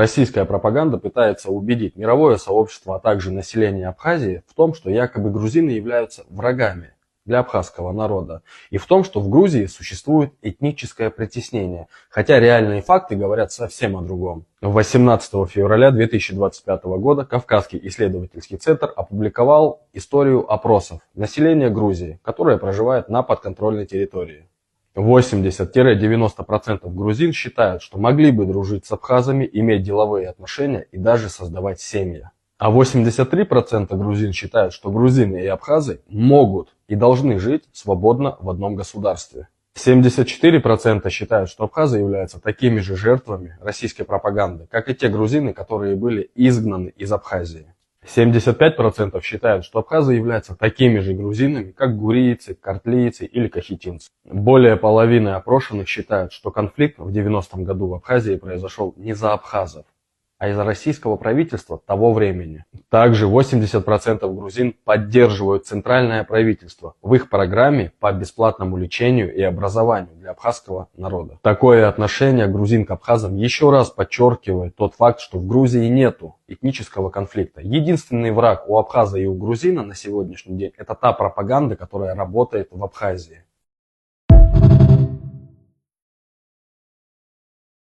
Российская пропаганда пытается убедить мировое сообщество, а также население Абхазии в том, что якобы грузины являются врагами для абхазского народа, и в том, что в Грузии существует этническое притеснение, хотя реальные факты говорят совсем о другом. 18 февраля 2025 года Кавказский исследовательский центр опубликовал историю опросов населения Грузии, которое проживает на подконтрольной территории. 80-90% грузин считают, что могли бы дружить с абхазами, иметь деловые отношения и даже создавать семьи. А 83% грузин считают, что грузины и абхазы могут и должны жить свободно в одном государстве. 74% считают, что абхазы являются такими же жертвами российской пропаганды, как и те грузины, которые были изгнаны из Абхазии. 75% считают, что абхазы являются такими же грузинами, как гурийцы, картлийцы или кахетинцы. Более половины опрошенных считают, что конфликт в 90-м году в Абхазии произошел не из-за абхазов, а из-за российского правительства того времени. Также 80% грузин поддерживают центральное правительство в их программе по бесплатному лечению и образованию для абхазского народа. Такое отношение грузин к абхазам еще раз подчеркивает тот факт, что в Грузии нету этнического конфликта. Единственный враг у абхаза и у грузина на сегодняшний день — это та пропаганда, которая работает в Абхазии.